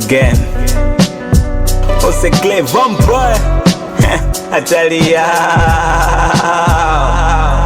again. Ose Clay Vampire Atalia.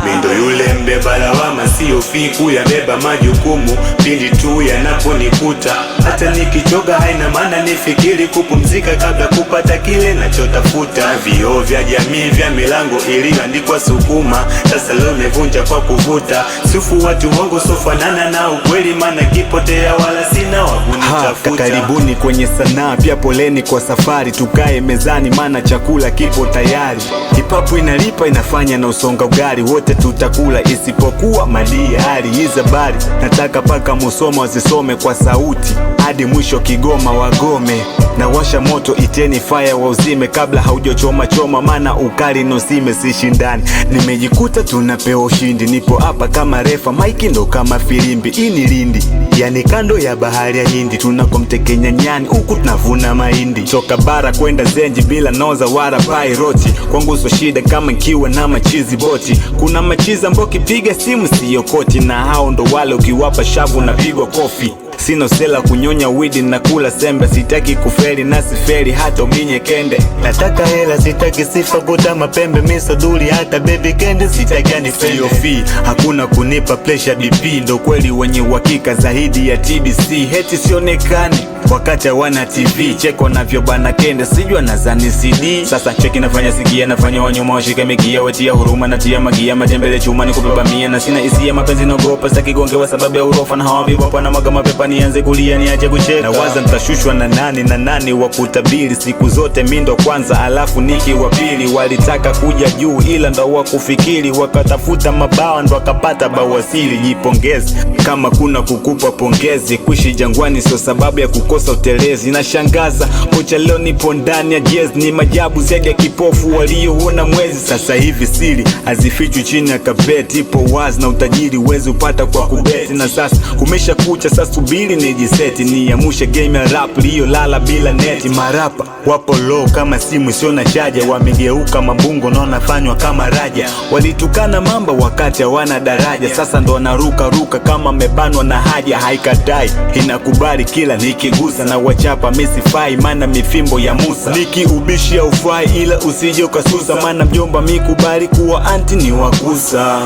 Mindo yule mbeba lawama, sio fiku ya beba majukumu pindi tu yanaponikuta. Hata nikichoka haina maana nifikiri kupumzika kabla kupata kile nachotafuta. Vioo vya jamii vya milango iliyoandikwa sukuma, sasa leo nimevunja kwa kuvuta. Sifu watu wangu sofanana na ukweli, maana kipotea wala sina wakunitafuta. Karibuni kwenye sanaa, pia poleni kwa safari. Tukae mezani maana chakula kipo tayari. Hipapu inalipa, inafanya na usonga ugari. Wote tutakula isipokuwa madiari. Izabari nataka paka musoma wasisome kwa sauti hadi mwisho Kigoma wagome. Na washa moto iteni fire wauzime kabla haujochoma choma, maana ukali nosime sishindani. Nimejikuta tunapewa ushindi, nipo hapa kama refa, maiki ndo kama filimbi. Ini Lindi, yani kando ya bahari ya Hindi, tunakomtekenya nyani huku tunavuna mahindi. Toka bara kwenda Zenji bila noza wala pairoti, kwangu so shida kama nkiwa na machizi boti. Kuna machizi ambao kipiga simu siyo koti, na hao ndo wale ukiwapa shavu na pigwa kofi. Sino sela kunyonya widi na kula sembe, sitaki kuferi na siferi hata uminye kende. Nataka hela sitaki sifa buta mapembe, miso duli hata baby kende sitaki anipende. COF hakuna kunipa pressure, DP ndo kweli wenye uhakika zaidi ya TBC. Heti sionekani wakati wana TV, cheko navyo bana kende sijua nazani CD. Sasa cheki nafanya sikia, nafanya wanyuma washika mikia, watia huruma natia magia, matembele chuma ni kubeba mia. Na sina isia mapenzi naogopa, sitaki gongewa sababu ya urofa, na hawa viwapo na maga mapepa nianze kulia niache kucheka. Na waza nitashushwa na nani wa kutabiri, siku zote mindo kwanza alafu niki wa pili. Walitaka kuja juu ila ndo wakufikiri, wakatafuta mabawa ndo wakapata bawasili. Jipongezi kama kuna kukupa pongezi, kuishi jangwani sio sababu ya kukosa utelezi. Na shangaza kocha leo nipo ndani ya jazz, ni majabu zaidi ya kipofu walioona mwezi. Sasa hivi siri hazifichwi chini ya kabeti, ipo wazi na utajiri uwezi upata kwa kubeti. Na sasa kumesha kucha, sasa subiri nijiseti, niamushe game ya rap liyo lala bila neti. Marapa wapo low kama simu sio na chaja, wamegeuka mabungo na wanafanywa kama raja. Walitukana mamba wakati hawana daraja, sasa ndo wanaruka ruka kama mebanwa na haja. Haikatai inakubali kila nikigusa, na wachapa misifai maana mifimbo ya Musa. Nikiubishi aufai ila usije ukasusa, maana mjomba mikubali kuwa anti ni wakusa.